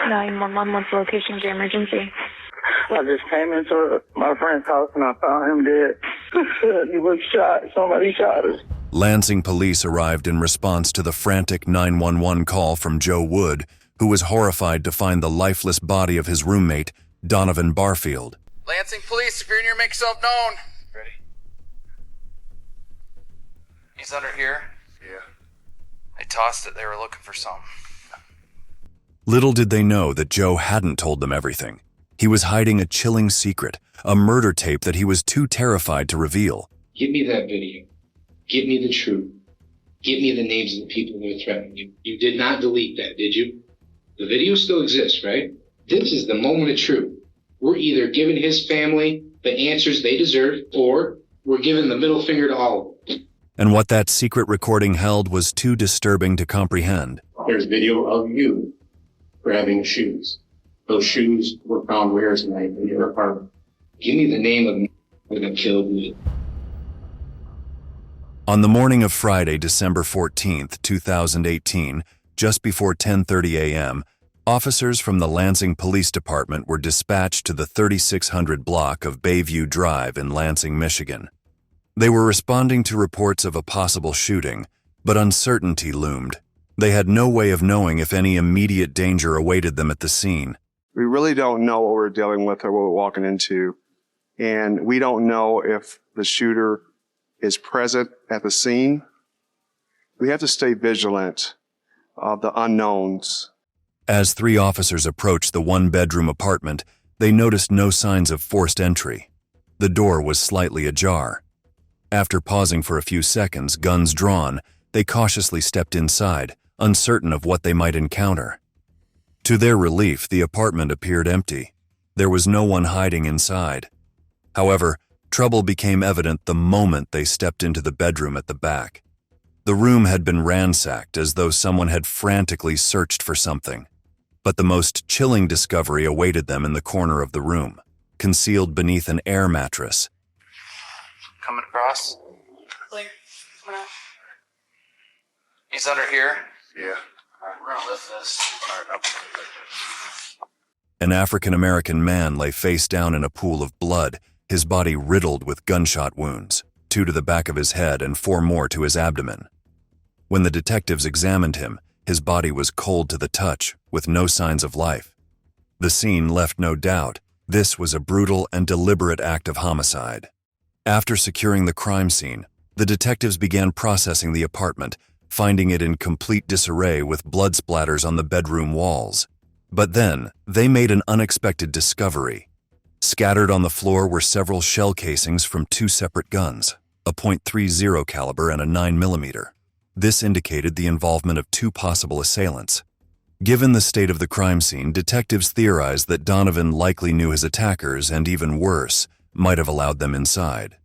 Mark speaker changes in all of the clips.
Speaker 1: 911, what's the location of your emergency?
Speaker 2: I just came into my friend's house and I found him dead. He was shot. Somebody shot us.
Speaker 3: Lansing police arrived in response to the frantic 911 call from Joe Wood, who was horrified to find the lifeless body of his roommate, Donovan Barfield.
Speaker 4: Lansing police, if you're in here, make yourself known. Ready? He's under here. Yeah. They tossed it. They were looking for some.
Speaker 3: Little did they know that Joe hadn't told them everything. He was hiding a chilling secret, a murder tape that he was too terrified to reveal.
Speaker 5: Give me that video. Give me the truth. Give me the names of the people that are threatening you. You did not delete that, did you? The video still exists, right? This is the moment of truth. We're either giving his family the answers they deserve, or we're giving the middle finger to all of them.
Speaker 3: And what that secret recording held was too disturbing to comprehend.
Speaker 5: There's video of you grabbing shoes. Those shoes were found where tonight in your apartment. Give me the name of the man that killed me.
Speaker 3: On the morning of Friday, December 14th, 2018, just before 10:30 a.m., officers from the Lansing Police Department were dispatched to the 3600 block of Bayview Drive in Lansing, Michigan. They were responding to reports of a possible shooting, but uncertainty loomed. They had no way of knowing if any immediate danger awaited them at the scene.
Speaker 6: We really don't know what we're dealing with or what we're walking into, and we don't know if the shooter is present at the scene. We have to stay vigilant of the unknowns.
Speaker 3: As three officers approached the one-bedroom apartment, they noticed no signs of forced entry. The door was slightly ajar. After pausing for a few seconds, guns drawn, they cautiously stepped inside, uncertain of what they might encounter. To their relief, the apartment appeared empty. There was no one hiding inside. However, trouble became evident the moment they stepped into the bedroom at the back. The room had been ransacked as though someone had frantically searched for something. But the most chilling discovery awaited them in the corner of the room, concealed beneath an air mattress.
Speaker 4: Coming across.
Speaker 1: Clear.
Speaker 4: He's under here.
Speaker 2: Yeah.
Speaker 4: All right, we're gonna lift this. All right, up.
Speaker 3: An African-American man lay face down in a pool of blood, his body riddled with gunshot wounds, 2 to the back of his head and 4 more to his abdomen. When the detectives examined him, his body was cold to the touch, with no signs of life. The scene left no doubt. This was a brutal and deliberate act of homicide. After securing the crime scene, the detectives began processing the apartment, finding it in complete disarray with blood splatters on the bedroom walls. But then, they made an unexpected discovery. Scattered on the floor were several shell casings from 2 separate guns, a .30 caliber and a 9mm. This indicated the involvement of 2 possible assailants. Given the state of the crime scene, detectives theorized that Donovan likely knew his attackers and, even worse, might have allowed them inside.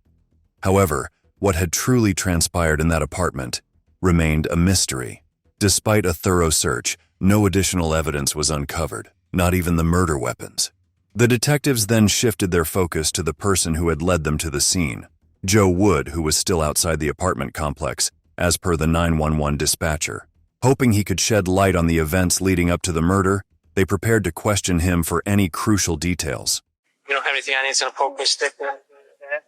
Speaker 3: However, what had truly transpired in that apartment remained a mystery. Despite a thorough search, no additional evidence was uncovered, not even the murder weapons. The detectives then shifted their focus to the person who had led them to the scene, Joe Wood, who was still outside the apartment complex, as per the 911 dispatcher. Hoping he could shed light on the events leading up to the murder, they prepared to question him for any crucial details.
Speaker 7: You don't have anything I need to poke me stick with?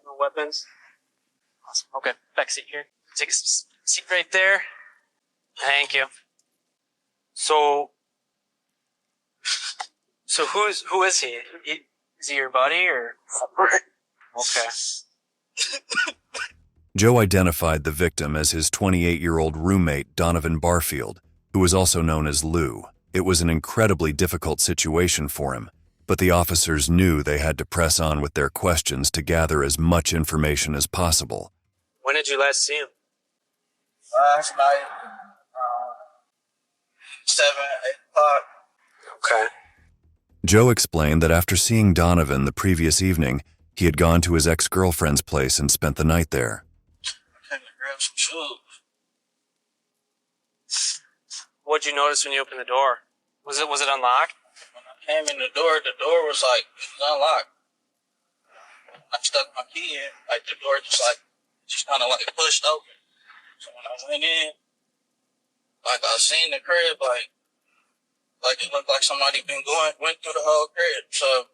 Speaker 7: No weapons? Awesome. Okay, back seat here. Take a seat right there. Thank you. So who is he? Is he your buddy or? Okay.
Speaker 3: Joe identified the victim as his 28-year-old roommate, Donovan Barfield, who was also known as Lou. It was an incredibly difficult situation for him, but the officers knew they had to press on with their questions to gather as much information as possible.
Speaker 7: When did you last see him?
Speaker 2: Last night, 7, 8 o'clock.
Speaker 7: Okay.
Speaker 3: Joe explained that after seeing Donovan the previous evening, he had gone to his ex-girlfriend's place and spent the night there.
Speaker 2: I came to grab some shoes.
Speaker 7: What'd you notice when you opened the door? Was it unlocked?
Speaker 2: When I came in the door was like, it was unlocked. I stuck my key in, like the door just kind of like pushed open. So when I went in, like I seen the crib, like Like it looked like somebody went through the whole crib. So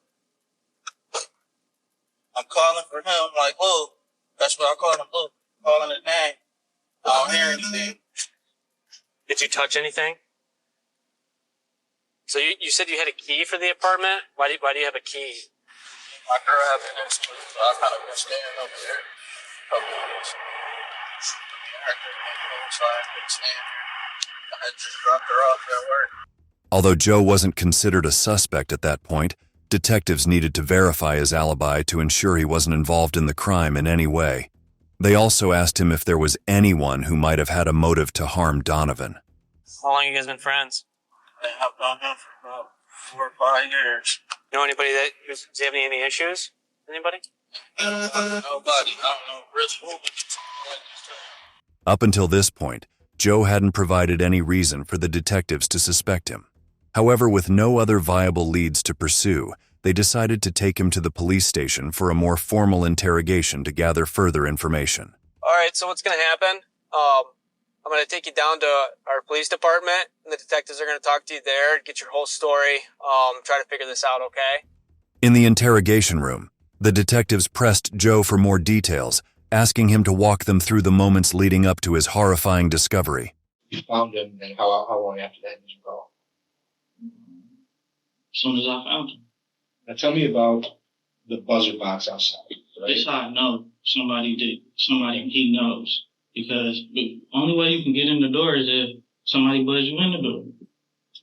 Speaker 2: I'm calling for him, like, Lou. That's what I call him, Lou. Calling his name. I don't hear anything.
Speaker 7: Did you touch anything? So you said you had a key for the apartment? Why do you have a key?
Speaker 2: My girl had been in school, so I kind of been staying over there a couple of weeks. So I had been staying there. I had just dropped her off at work.
Speaker 3: Although Joe wasn't considered a suspect at that point, detectives needed to verify his alibi to ensure he wasn't involved in the crime in any way. They also asked him if there was anyone who might have had a motive to harm Donovan.
Speaker 7: How long have you guys been friends?
Speaker 2: I've known him for about 4 or 5 years.
Speaker 7: You know anybody does he have any issues? Anybody?
Speaker 2: Nobody. I don't know really who.
Speaker 3: Up until this point, Joe hadn't provided any reason for the detectives to suspect him. However, with no other viable leads to pursue, they decided to take him to the police station for a more formal interrogation to gather further information.
Speaker 7: All right, so what's going to happen? I'm going to take you down to our police department, and the detectives are going to talk to you there, get your whole story, try to figure this out, okay?
Speaker 3: In the interrogation room, the detectives pressed Joe for more details, asking him to walk them through the moments leading up to his horrifying discovery.
Speaker 5: You found him, and how long after that did you call?
Speaker 8: As soon as I found him.
Speaker 5: Now tell me about the buzzer box outside. Right?
Speaker 8: That's how I know somebody he knows. Because the only way you can get in the door is if somebody buzz you in the door.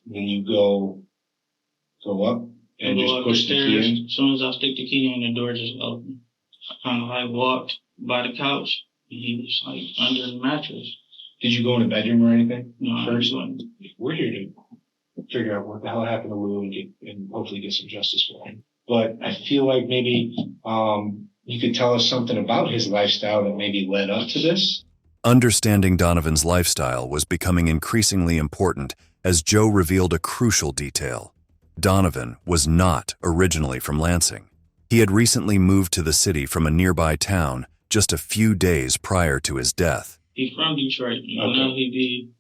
Speaker 5: When you go up and just push the key in?
Speaker 8: As soon as I stick the key in, the door just opened. I kind of like walked by the couch, and he was like under the mattress.
Speaker 5: Did you go in the bedroom or anything?
Speaker 8: No,
Speaker 5: first?
Speaker 8: I wasn't.
Speaker 5: We're here to figure out what the hell happened to Lou and hopefully get some justice for him. But I feel like maybe you could tell us something about his lifestyle that maybe led up to this.
Speaker 3: Understanding Donovan's lifestyle was becoming increasingly important as Joe revealed a crucial detail. Donovan was not originally from Lansing. He had recently moved to the city from a nearby town just a few days prior to his death.
Speaker 8: He's from Detroit. I know he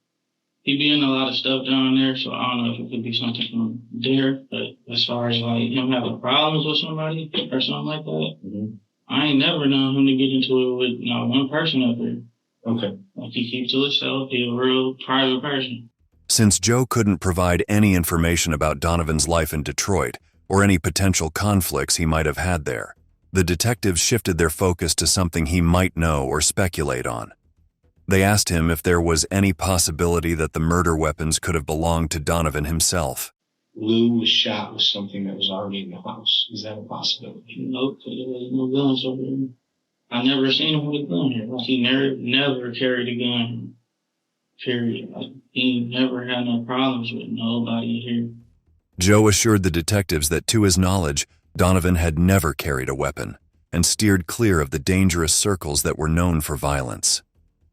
Speaker 8: be in a lot of stuff down there, so I don't know if it could be something from there. But as far as like him having problems with somebody or something like that, I ain't never known him to get into it with one person up there.
Speaker 5: Okay.
Speaker 8: Like he keeps to himself. He's a real private person.
Speaker 3: Since Joe couldn't provide any information about Donovan's life in Detroit or any potential conflicts he might have had there, the detectives shifted their focus to something he might know or speculate on. They asked him if there was any possibility that the murder weapons could have belonged to Donovan himself.
Speaker 5: Lou was shot with something that was already in the house. Is that a possibility?
Speaker 8: Nope, there was no guns over there. I never seen him with a gun here. Like he never carried a gun. Period. Like he never had no problems with nobody here.
Speaker 3: Joe assured the detectives that to his knowledge, Donovan had never carried a weapon and steered clear of the dangerous circles that were known for violence.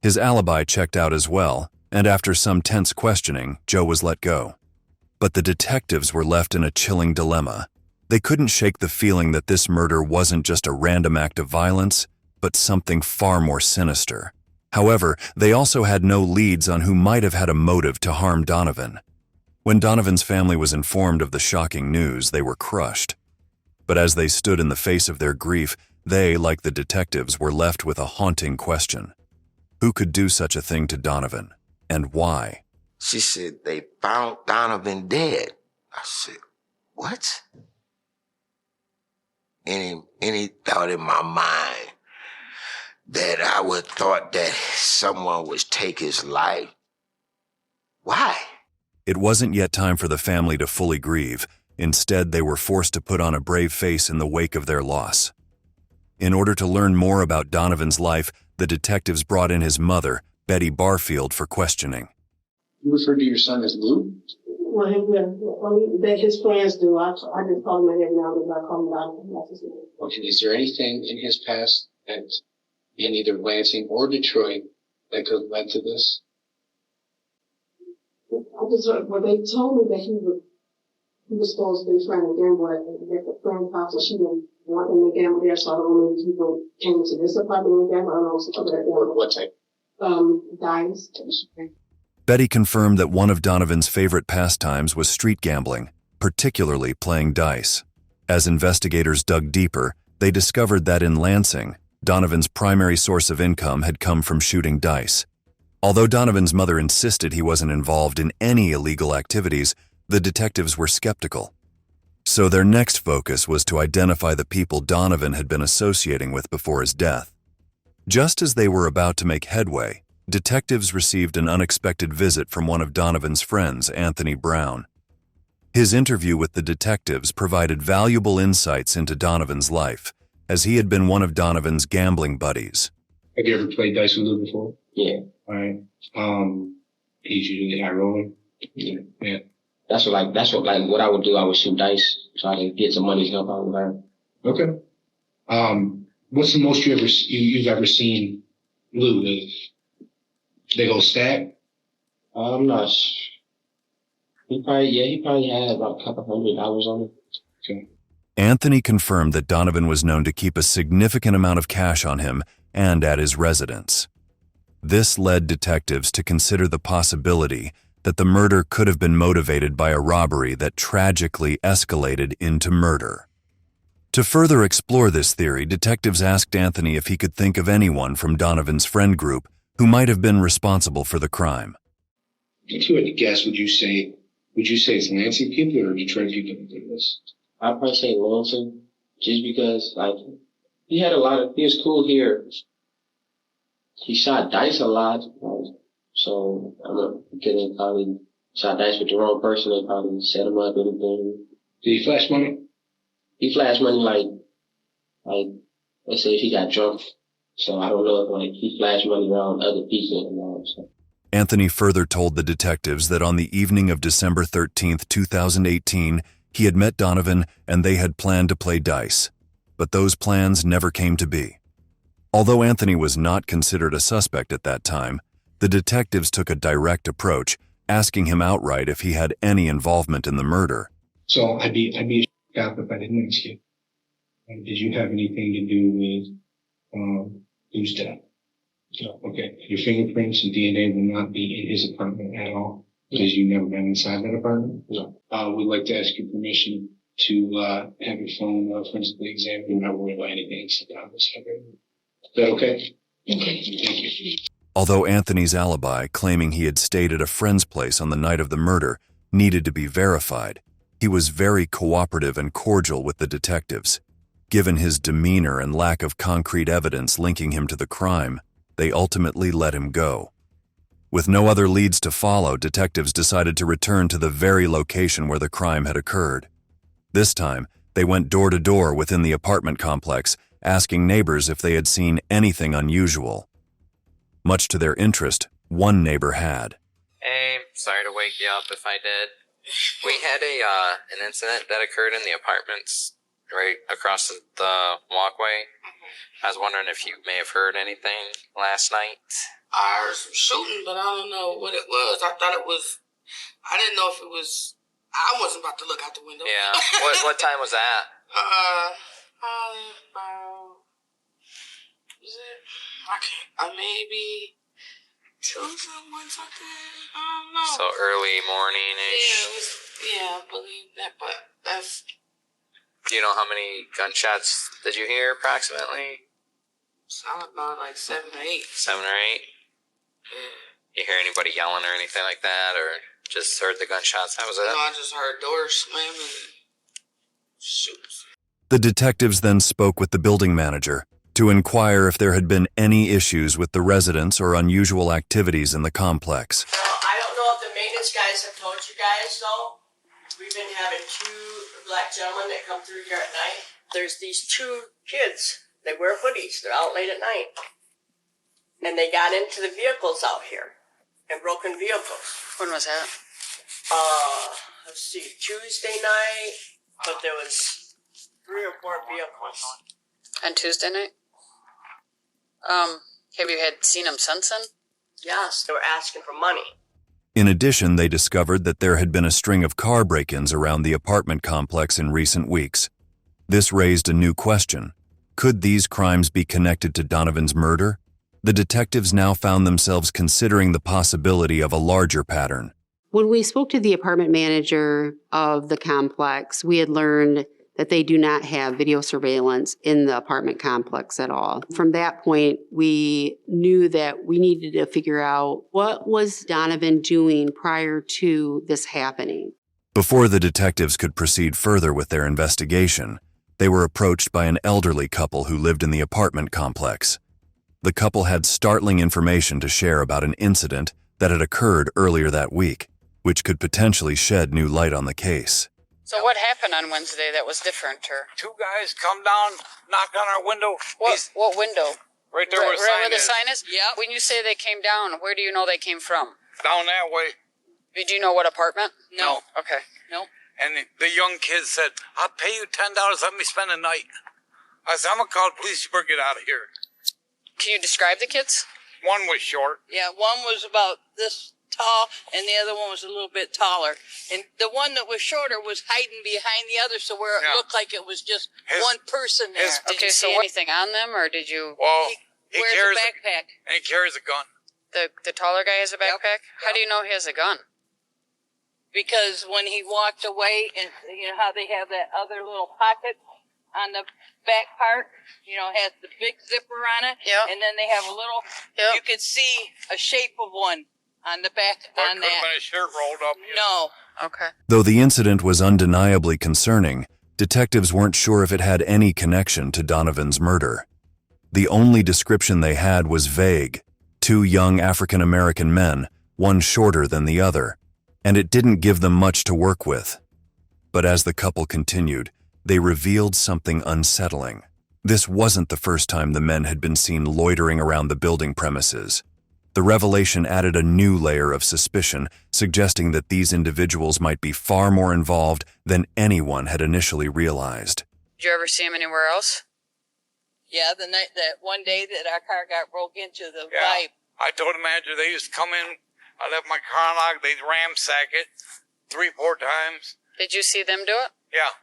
Speaker 3: His alibi checked out as well, and after some tense questioning, Joe was let go. But the detectives were left in a chilling dilemma. They couldn't shake the feeling that this murder wasn't just a random act of violence, but something far more sinister. However, they also had no leads on who might have had a motive to harm Donovan. When Donovan's family was informed of the shocking news, they were crushed. But as they stood in the face of their grief, they, like the detectives, were left with a haunting question. Who could do such a thing to Donovan, and why?
Speaker 9: She said, they found Donovan dead. I said, what? Any thought in my mind that I would thought that someone would take his life? Why?
Speaker 3: It wasn't yet time for the family to fully grieve. Instead, they were forced to put on a brave face in the wake of their loss. In order to learn more about Donovan's life, the detectives brought in his mother, Betty Barfield, for questioning.
Speaker 5: You referred to your son as Lou?
Speaker 10: Well, his friends do. I just call him every now and then. I call him Donovan.
Speaker 5: Okay, is there anything in his past that in either Lansing or Detroit that could have led to this?
Speaker 10: Well, they told me that he was supposed to be trying to gamble at the friend's house, and she didn't want him to gamble there, so I don't know if he came to this apartment and gamble. I don't know.
Speaker 5: What type?
Speaker 10: Dice.
Speaker 3: Betty confirmed that one of Donovan's favorite pastimes was street gambling, particularly playing dice. As investigators dug deeper, they discovered that in Lansing, Donovan's primary source of income had come from shooting dice. Although Donovan's mother insisted he wasn't involved in any illegal activities, the detectives were skeptical. So their next focus was to identify the people Donovan had been associating with before his death. Just as they were about to make headway, detectives received an unexpected visit from one of Donovan's friends, Anthony Brown. His interview with the detectives provided valuable insights into Donovan's life, as he had been one of Donovan's gambling buddies.
Speaker 5: Have you ever played dice with Lou before?
Speaker 11: Yeah.
Speaker 5: All right. He's usually high rolling. Yeah.
Speaker 11: That's what I would do. I would shoot dice, try to get some money to help out with her.
Speaker 5: Okay. What's the most you've ever seen Lou? They go stack?
Speaker 11: I'm not sure. He probably had about a couple $100 on it.
Speaker 5: Okay.
Speaker 3: Anthony confirmed that Donovan was known to keep a significant amount of cash on him and at his residence. This led detectives to consider the possibility that the murder could have been motivated by a robbery that tragically escalated into murder. To further explore this theory, detectives asked Anthony if he could think of anyone from Donovan's friend group who might have been responsible for the crime.
Speaker 5: If you had to guess, would you say it's Lansing people or Detroit people that did this?
Speaker 11: I'd probably say Lansing, just because, he was cool here. He shot dice a lot, so I'm not kidding, probably shot dice with the wrong person and probably set him up, anything.
Speaker 5: Did he flash money?
Speaker 11: He flashed money like, let's say if he got drunk. So I don't know if he flashed money around other people and all. So.
Speaker 3: Anthony further told the detectives that on the evening of December 13, 2018, he had met Donovan and they had planned to play dice. But those plans never came to be. Although Anthony was not considered a suspect at that time, the detectives took a direct approach, asking him outright if he had any involvement in the murder.
Speaker 5: So I'd be shocked if I didn't ask you. Did you have anything to do with Lou's death? No. Okay. Your fingerprints and DNA will not be in his apartment at all because you've never been inside that apartment?
Speaker 11: No.
Speaker 5: We'd like to ask your permission to have your phone forensically examined. We're not worried about anything except this. Is that okay? Okay. Thank you.
Speaker 3: Although Anthony's alibi, claiming he had stayed at a friend's place on the night of the murder, needed to be verified, he was very cooperative and cordial with the detectives. Given his demeanor and lack of concrete evidence linking him to the crime, they ultimately let him go. With no other leads to follow, detectives decided to return to the very location where the crime had occurred. This time, they went door to door within the apartment complex, asking neighbors if they had seen anything unusual. Much to their interest, one neighbor had.
Speaker 4: Hey, sorry to wake you up if I did. We had an incident that occurred in the apartments right across the walkway. I was wondering if you may have heard anything last night.
Speaker 12: I heard some shooting, but I don't know what it was. I didn't know if it was, I wasn't about to look out the window.
Speaker 4: Yeah. What time was that?
Speaker 12: Maybe 2 something. I don't know.
Speaker 4: So early morning-ish.
Speaker 12: Yeah, I believe that, but that's...
Speaker 4: Do you know how many gunshots did you hear approximately?
Speaker 12: Sounded about like 7 or 8.
Speaker 4: 7 or 8? You hear anybody yelling or anything like that, or just heard the gunshots? That was it?
Speaker 12: No, I just heard doors slamming and shoots.
Speaker 3: The detectives then spoke with the building manager to inquire if there had been any issues with the residents or unusual activities in the complex.
Speaker 13: Now, I don't know if the maintenance guys have told you guys, though. We've been having 2 black gentlemen that come through here at night. There's these 2 kids. They wear hoodies. They're out late at night. And they got into the vehicles out here. And broken vehicles.
Speaker 14: When was that?
Speaker 13: Let's see, Tuesday night. But there was 3 or 4 vehicles.
Speaker 14: On Tuesday night? Have you seen them since then?
Speaker 13: Yes, they were asking for money.
Speaker 3: In addition, they discovered that there had been a string of car break-ins around the apartment complex in recent weeks. This raised a new question. Could these crimes be connected to Donovan's murder? The detectives now found themselves considering the possibility of a larger pattern.
Speaker 15: When we spoke to the apartment manager of the complex, we had learned that they do not have video surveillance in the apartment complex at all. From that point, we knew that we needed to figure out what was Donovan doing prior to this happening.
Speaker 3: Before the detectives could proceed further with their investigation, they were approached by an elderly couple who lived in the apartment complex. The couple had startling information to share about an incident that had occurred earlier that week, which could potentially shed new light on the case.
Speaker 14: So what happened on Wednesday that was different? Or
Speaker 16: Two guys come down, knock on our window.
Speaker 14: what window?
Speaker 16: Right there where
Speaker 14: the sign is? Yeah. When you say they came down, where do you know they came from?
Speaker 16: Down that way.
Speaker 14: Do you know what apartment?
Speaker 16: No.
Speaker 14: Okay. No.
Speaker 16: And the young kid said, "I'll pay you $10, let me spend the night." I said, "I'm going to call the police, you better get out of here."
Speaker 14: Can you describe the kids?
Speaker 16: One was short.
Speaker 12: Yeah, one was about this tall, and the other one was a little bit taller. And the one that was shorter was hiding behind the other, so where it looked like it was just one person there.
Speaker 14: Did you see anything on them, or did you?
Speaker 16: Well,
Speaker 12: he wears a backpack.
Speaker 16: And he carries a gun.
Speaker 14: The taller guy has a backpack? How do you know he has a gun?
Speaker 12: Because when he walked away, and you know how they have that other little pocket on the back part, you know, has the big zipper on it, and then they have a little, you could see a shape of one on the back on that.
Speaker 16: Could have been his shirt rolled up.
Speaker 12: No.
Speaker 14: Okay.
Speaker 3: Though the incident was undeniably concerning, detectives weren't sure if it had any connection to Donovan's murder. The only description they had was vague: two young African-American men, one shorter than the other, and it didn't give them much to work with. But as the couple continued, they revealed something unsettling. This wasn't the first time the men had been seen loitering around the building premises. The revelation added a new layer of suspicion, suggesting that these individuals might be far more involved than anyone had initially realized.
Speaker 14: Did you ever see him anywhere else?
Speaker 12: Yeah, the night that one day that our car got broke into, the
Speaker 16: Yeah.
Speaker 12: vibe.
Speaker 16: I told the manager they used to come in. I left my car unlocked. They'd ramsack it 3-4 times.
Speaker 14: Did you see them do it?
Speaker 16: Yeah.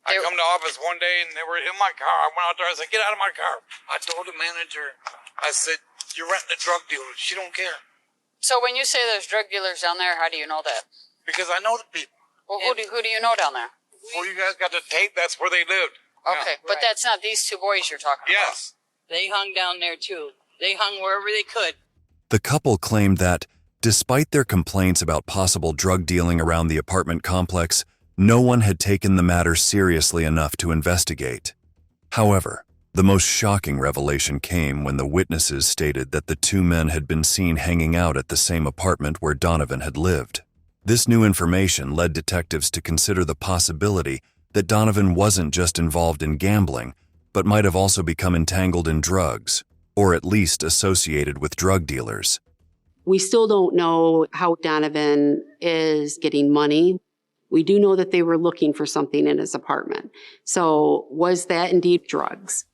Speaker 16: I come to office one day and they were in my car. I went out there. I said, "Get out of my car." I told the manager, I said, "You're renting a drug dealer." She don't care.
Speaker 14: So when you say there's drug dealers down there, how do you know that?
Speaker 16: Because I know the people.
Speaker 14: Well, who do you know down there?
Speaker 16: Well, you guys got the tape. That's where they lived.
Speaker 14: Okay, but that's not these two boys you're talking about.
Speaker 16: Yes.
Speaker 12: They hung down there too. They hung wherever they could.
Speaker 3: The couple claimed that, despite their complaints about possible drug dealing around the apartment complex, no one had taken the matter seriously enough to investigate. However, the most shocking revelation came when the witnesses stated that the two men had been seen hanging out at the same apartment where Donovan had lived. This new information led detectives to consider the possibility that Donovan wasn't just involved in gambling, but might have also become entangled in drugs, or at least associated with drug dealers.
Speaker 15: We still don't know how Donovan is getting money. We do know that they were looking for something in his apartment. So was that indeed drugs?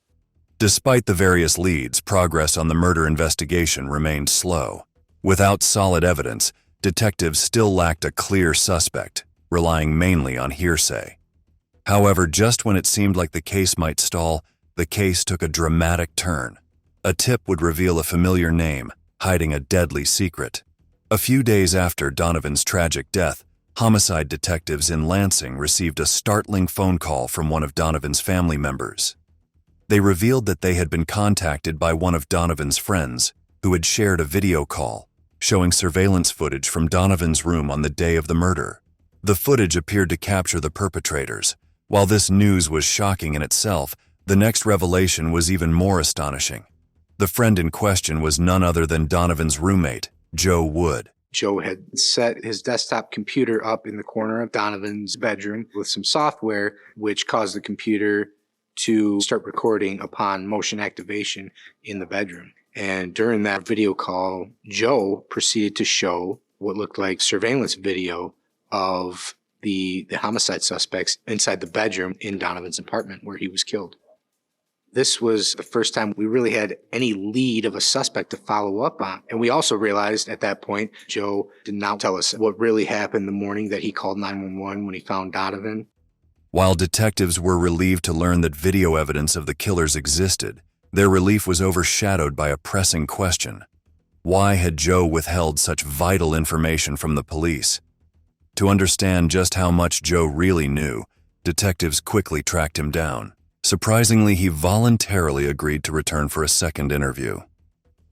Speaker 3: Despite the various leads, progress on the murder investigation remained slow. Without solid evidence, detectives still lacked a clear suspect, relying mainly on hearsay. However, just when it seemed like the case might stall, the case took a dramatic turn. A tip would reveal a familiar name, hiding a deadly secret. A few days after Donovan's tragic death, homicide detectives in Lansing received a startling phone call from one of Donovan's family members. They revealed that they had been contacted by one of Donovan's friends, who had shared a video call showing surveillance footage from Donovan's room on the day of the murder. The footage appeared to capture the perpetrators. While this news was shocking in itself, the next revelation was even more astonishing. The friend in question was none other than Donovan's roommate, Joe Wood.
Speaker 17: Joe had set his desktop computer up in the corner of Donovan's bedroom with some software, which caused the computer to start recording upon motion activation in the bedroom. And during that video call, Joe proceeded to show what looked like surveillance video of the homicide suspects inside the bedroom in Donovan's apartment where he was killed. This was the first time we really had any lead of a suspect to follow up on. And we also realized at that point, Joe did not tell us what really happened the morning that he called 911 when he found Donovan.
Speaker 3: While detectives were relieved to learn that video evidence of the killers existed, Their relief was overshadowed by a pressing question. Why had Joe withheld such vital information from the police? To understand just how much Joe really knew, detectives quickly tracked him down. Surprisingly, he voluntarily agreed to return for a second interview.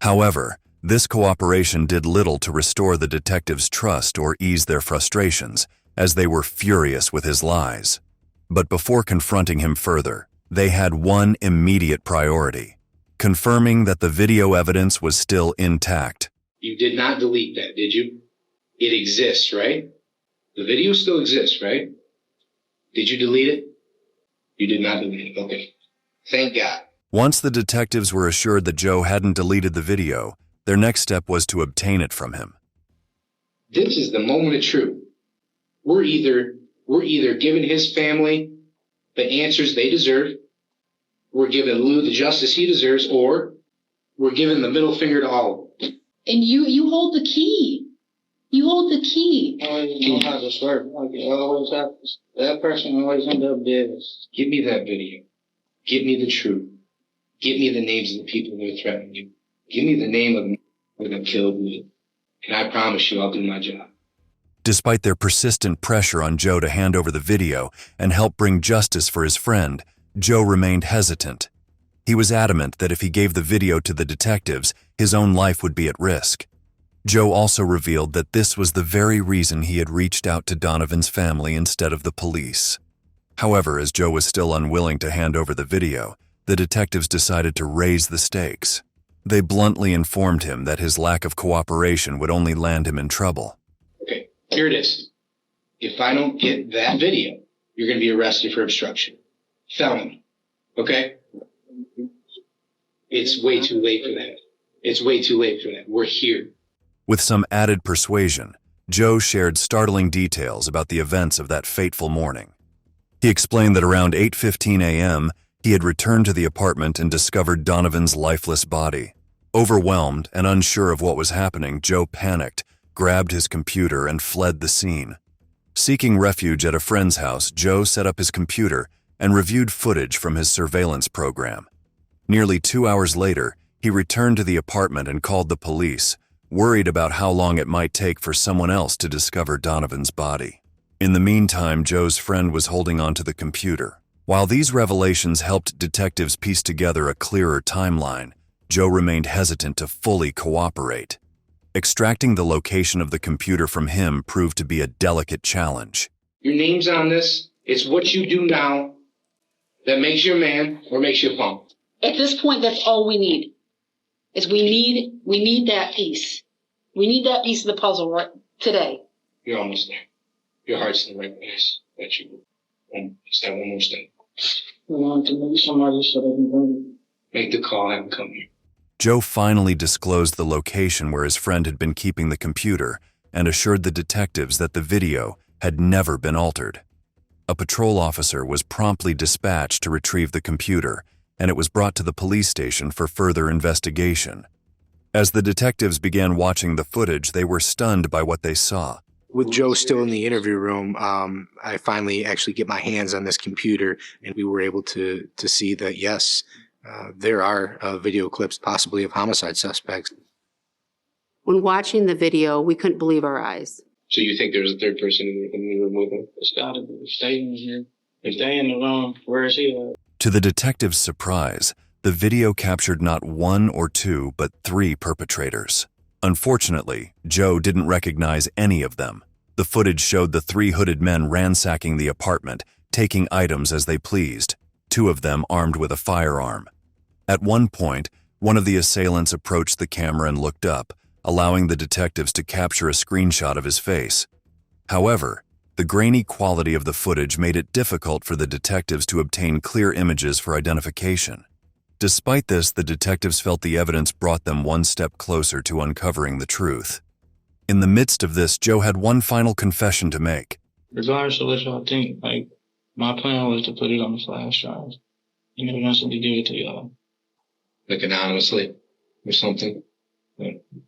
Speaker 3: However, this cooperation did little to restore the detectives' trust or ease their frustrations, as they were furious with his lies. But before confronting him further, they had one immediate priority: confirming that the video evidence was still intact.
Speaker 5: You did not delete that, did you? It exists, right? The video still exists, right? Did you delete it? You did not delete it. Okay. Thank God.
Speaker 3: Once the detectives were assured that Joe hadn't deleted the video, their next step was to obtain it from him.
Speaker 5: This is the moment of truth. We're either giving his family the answers they deserve, we're giving Lou the justice he deserves, or we're giving the middle finger to all of them.
Speaker 10: And you hold the key. You hold the key.
Speaker 8: I always know how this works. Like, it always happens. That person always end up dead.
Speaker 5: Give me that video. Give me the truth. Give me the names of the people that are threatening you. Give me the name of the that killed me. And I promise you I'll do my job.
Speaker 3: Despite their persistent pressure on Joe to hand over the video and help bring justice for his friend, Joe remained hesitant. He was adamant that if he gave the video to the detectives, his own life would be at risk. Joe also revealed that this was the very reason he had reached out to Donovan's family instead of the police. However, as Joe was still unwilling to hand over the video, the detectives decided to raise the stakes. They bluntly informed him that his lack of cooperation would only land him in trouble.
Speaker 5: Okay, here it is. If I don't get that video, you're going to be arrested for obstruction. Felony. Okay? It's way too late for that. It's way too late for that. We're here.
Speaker 3: With some added persuasion, Joe shared startling details about the events of that fateful morning. He explained that around 8:15 a.m., he had returned to the apartment and discovered Donovan's lifeless body. Overwhelmed and unsure of what was happening, Joe panicked, grabbed his computer, and fled the scene. Seeking refuge at a friend's house, Joe set up his computer and reviewed footage from his surveillance program. Nearly 2 hours later, he returned to the apartment and called the police, worried about how long it might take for someone else to discover Donovan's body. In the meantime, Joe's friend was holding onto the computer. While these revelations helped detectives piece together a clearer timeline, Joe remained hesitant to fully cooperate. Extracting the location of the computer from him proved to be a delicate challenge.
Speaker 5: Your name's on this. It's what you do now that makes you a man or makes you a punk.
Speaker 10: At this point, that's all we need. Is we need that piece. We need that piece of the puzzle right today.
Speaker 5: You're almost there. Your heart's in the right place. That you. It's that one more step.
Speaker 8: I want to make somebody so they can bring
Speaker 5: Make the call, have him come here.
Speaker 3: Joe finally disclosed the location where his friend had been keeping the computer and assured the detectives that the video had never been altered. A patrol officer was promptly dispatched to retrieve the computer, and it was brought to the police station for further investigation. As the detectives began watching the footage, they were stunned by what they saw.
Speaker 17: With Joe still in the interview room, I finally actually get my hands on this computer, and we were able to see that, yes, there are video clips possibly of homicide suspects.
Speaker 15: When watching the video, we couldn't believe our eyes.
Speaker 5: So you think there's a third person in the room with him?
Speaker 8: It's gotta be. Stay in here. If they in the room, where is he at?
Speaker 3: To the detectives' surprise, the video captured not one or two, but 3 perpetrators. Unfortunately, Joe didn't recognize any of them. The footage showed the 3 hooded men ransacking the apartment, taking items as they pleased, 2 of them armed with a firearm. At one point, one of the assailants approached the camera and looked up, allowing the detectives to capture a screenshot of his face. However, the grainy quality of the footage made it difficult for the detectives to obtain clear images for identification. Despite this, the detectives felt the evidence brought them one step closer to uncovering the truth. In the midst of this, Joe had one final confession to make.
Speaker 8: Regardless of what y'all think, my plan was to put it on the flash drive and eventually give it to y'all.
Speaker 5: Like anonymously or something?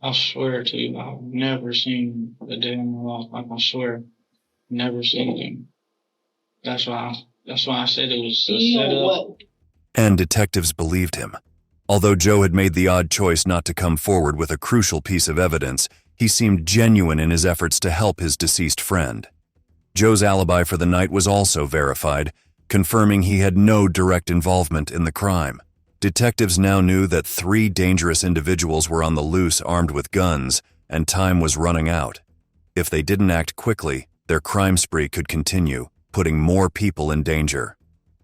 Speaker 8: I swear to you, I've never seen a day in my life. I swear, never seen him. That's why I said it was a setup.
Speaker 3: And detectives believed him. Although Joe had made the odd choice not to come forward with a crucial piece of evidence, he seemed genuine in his efforts to help his deceased friend. Joe's alibi for the night was also verified, confirming he had no direct involvement in the crime. Detectives now knew that 3 dangerous individuals were on the loose armed with guns, and time was running out. If they didn't act quickly, their crime spree could continue, putting more people in danger.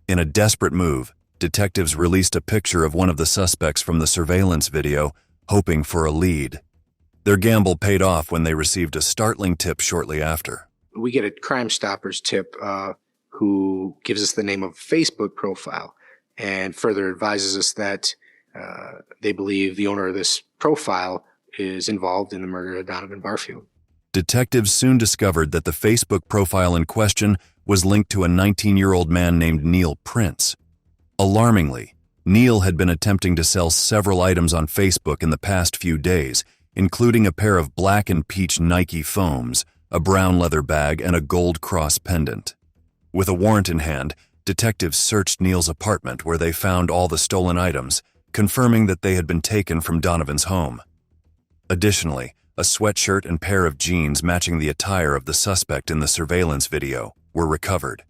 Speaker 3: In a desperate move, detectives released a picture of one of the suspects from the surveillance video, hoping for a lead. Their gamble paid off when they received a startling tip shortly after.
Speaker 17: We get a Crime Stoppers tip who gives us the name of a Facebook profile and further advises us that they believe the owner of this profile is involved in the murder of Donovan Barfield.
Speaker 3: Detectives soon discovered that the Facebook profile in question was linked to a 19-year-old man named Neil Prince. Alarmingly, Neil had been attempting to sell several items on Facebook in the past few days, including a pair of black and peach Nike foams, a brown leather bag, and a gold cross pendant. With a warrant in hand, detectives searched Neil's apartment where they found all the stolen items, confirming that they had been taken from Donovan's home. Additionally, a sweatshirt and pair of jeans matching the attire of the suspect in the surveillance video were recovered.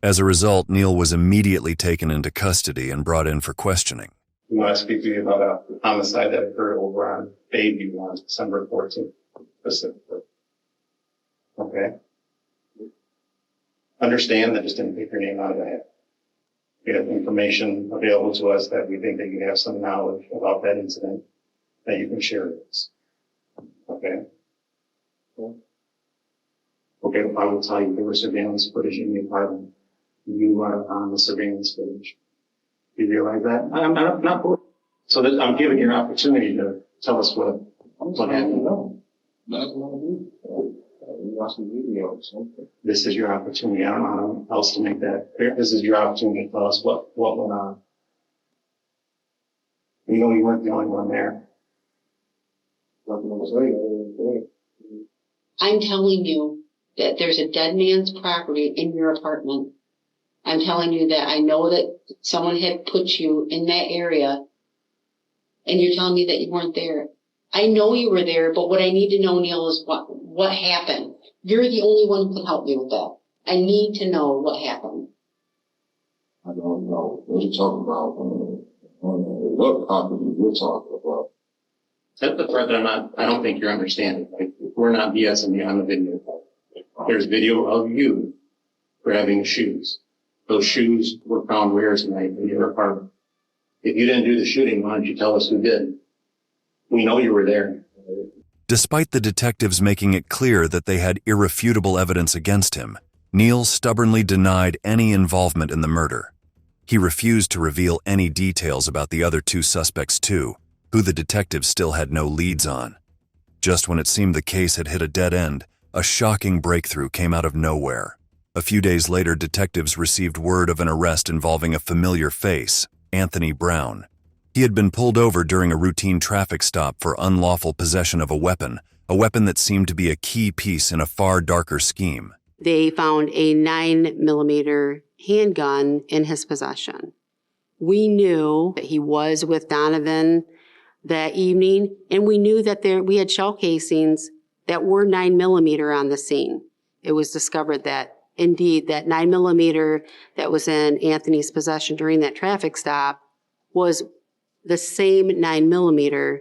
Speaker 3: As a result, Neil was immediately taken into custody and brought in for questioning.
Speaker 18: We want to speak to you about a homicide that occurred over on Bayview on December 14th, specifically. Okay? Understand that just didn't pick your name out of the hat. We have information available to us that we think that you have some knowledge about that incident that you can share with us. Okay? Okay, I will tell you there was surveillance footage in the apartment. You are on the surveillance footage. You realize that? I'm not so that I'm giving you an opportunity to tell us what happened. No. That's what I do. Watching videos. This is your opportunity. I don't know how else to make that clear. This is your opportunity to tell us what went on. You know you weren't the only one there.
Speaker 15: I'm telling you that there's a dead man's property in your apartment. I'm telling you that I know that someone had put you in that area, and you're telling me that you weren't there. I know you were there, but what I need to know, Neil, is what happened. You're the only one who can help me with that. I need to know what happened.
Speaker 19: I don't know. What are you talking about? What property you're talking about?
Speaker 18: That's the part that I don't think you're understanding. Like, we're not BSing you on the video. There's video of you grabbing shoes. Those shoes were found where tonight in your apartment. If you didn't do the shooting, why don't you tell us who did? We know you were there.
Speaker 3: Despite the detectives making it clear that they had irrefutable evidence against him, Neil stubbornly denied any involvement in the murder. He refused to reveal any details about the other 2 suspects too, who the detectives still had no leads on. Just when it seemed the case had hit a dead end, a shocking breakthrough came out of nowhere. A few days later, detectives received word of an arrest involving a familiar face, Anthony Brown. He had been pulled over during a routine traffic stop for unlawful possession of a weapon that seemed to be a key piece in a far darker scheme.
Speaker 15: They found a 9mm handgun in his possession. We knew that he was with Donovan that evening, and we knew that we had shell casings that were 9mm on the scene. It was discovered that, indeed, that 9mm that was in Anthony's possession during that traffic stop was the same 9mm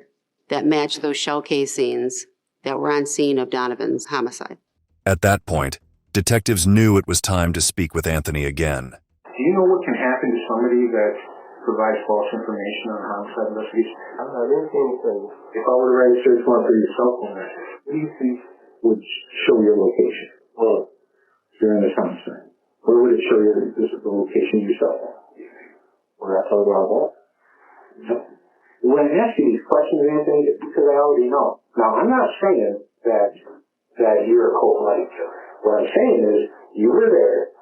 Speaker 15: that matched those shell casings that were on scene of Donovan's homicide.
Speaker 3: At that point, detectives knew it was time to speak with Anthony again.
Speaker 20: Do you know what can happen to somebody that provides false information on a homicide investigation? I don't have anything to say. If I were to write a search warrant for your cell phone, what do you think would show your location? Well, during this homicide, where would it show you that this is the location of your cell phone? Would I tell you about that? When I ask you these questions, Anthony, it's because I already know. Now, I'm not saying that you're a cold-blooded killer. What I'm saying is, you were there,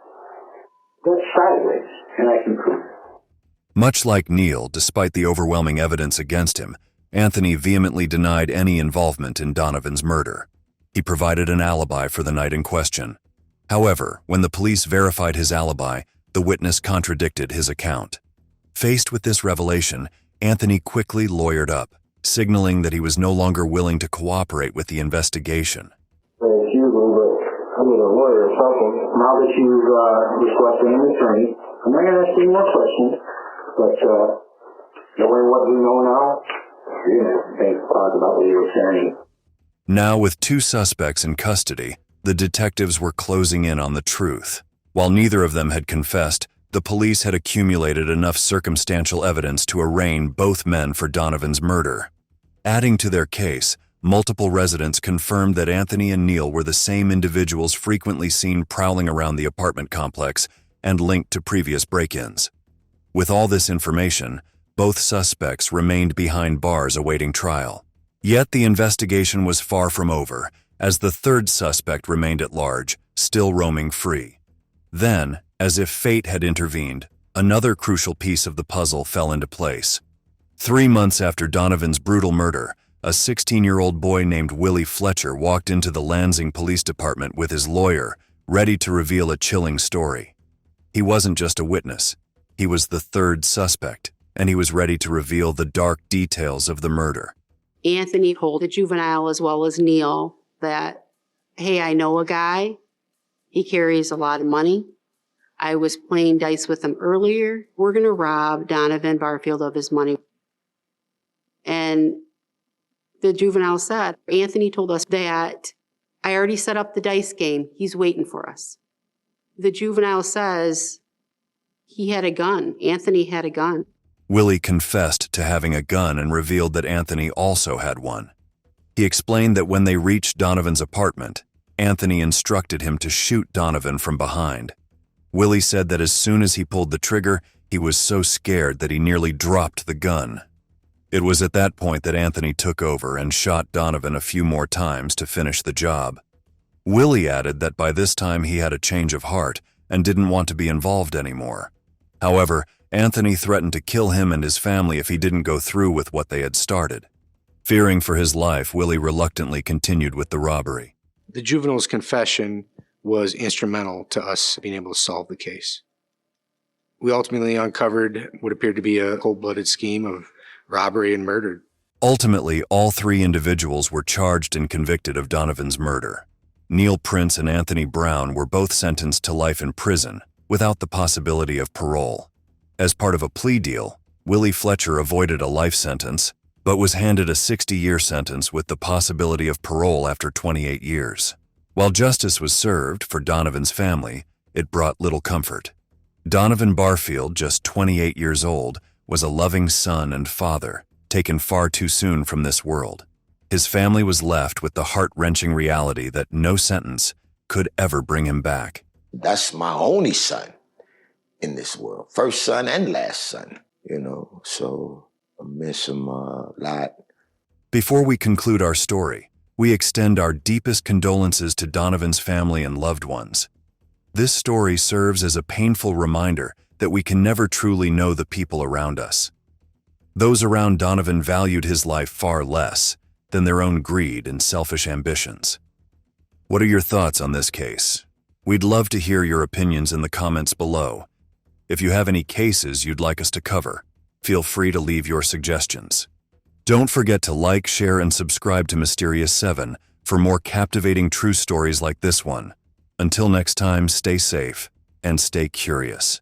Speaker 20: that's sideways, and I can prove it.
Speaker 3: Much like Neil, despite the overwhelming evidence against him, Anthony vehemently denied any involvement in Donovan's murder. He provided an alibi for the night in question. However, when the police verified his alibi, the witness contradicted his account. Faced with this revelation, Anthony quickly lawyered up, signaling that he was no longer willing to cooperate with the investigation.
Speaker 20: Excuse me, but I need a lawyer or something. Now that you've requested an attorney, I'm not going to ask you more questions, but knowing what we know now, you're going to think talk about what you were saying.
Speaker 3: Now, with 2 suspects in custody, the detectives were closing in on the truth. While neither of them had confessed, the police had accumulated enough circumstantial evidence to arraign both men for Donovan's murder. Adding to their case, multiple residents confirmed that Anthony and Neil were the same individuals frequently seen prowling around the apartment complex and linked to previous break-ins. With all this information, both suspects remained behind bars awaiting trial. Yet the investigation was far from over, as the 3rd suspect remained at large, still roaming free. Then, as if fate had intervened, another crucial piece of the puzzle fell into place. 3 months after Donovan's brutal murder, a 16-year-old boy named Willie Fletcher walked into the Lansing Police Department with his lawyer, ready to reveal a chilling story. He wasn't just a witness. He was the 3rd suspect, and he was ready to reveal the dark details of the murder.
Speaker 15: Anthony told the juvenile as well as Neil that, hey, I know a guy. He carries a lot of money. I was playing dice with him earlier. We're going to rob Donovan Barfield of his money. And the juvenile said, Anthony told us that I already set up the dice game. He's waiting for us. The juvenile says he had a gun. Anthony had a gun.
Speaker 3: Willie confessed to having a gun and revealed that Anthony also had one. He explained that when they reached Donovan's apartment, Anthony instructed him to shoot Donovan from behind. Willie said that as soon as he pulled the trigger, he was so scared that he nearly dropped the gun. It was at that point that Anthony took over and shot Donovan a few more times to finish the job. Willie added that by this time he had a change of heart and didn't want to be involved anymore. However, Anthony threatened to kill him and his family if he didn't go through with what they had started. Fearing for his life, Willie reluctantly continued with the robbery.
Speaker 17: The juvenile's confession was instrumental to us being able to solve the case. We ultimately uncovered what appeared to be a cold-blooded scheme of robbery and murder.
Speaker 3: Ultimately, all 3 individuals were charged and convicted of Donovan's murder. Neil Prince and Anthony Brown were both sentenced to life in prison, without the possibility of parole. As part of a plea deal, Willie Fletcher avoided a life sentence, but was handed a 60-year sentence with the possibility of parole after 28 years. While justice was served for Donovan's family, it brought little comfort. Donovan Barfield, just 28 years old, was a loving son and father, taken far too soon from this world. His family was left with the heart-wrenching reality that no sentence could ever bring him back.
Speaker 9: That's my only son in this world. First son and last son, so I miss him a lot.
Speaker 3: Before we conclude our story, we extend our deepest condolences to Donovan's family and loved ones. This story serves as a painful reminder that we can never truly know the people around us. Those around Donovan valued his life far less than their own greed and selfish ambitions. What are your thoughts on this case? We'd love to hear your opinions in the comments below. If you have any cases you'd like us to cover, feel free to leave your suggestions. Don't forget to like, share, and subscribe to Mysterious 7 for more captivating true stories like this one. Until next time, stay safe and stay curious.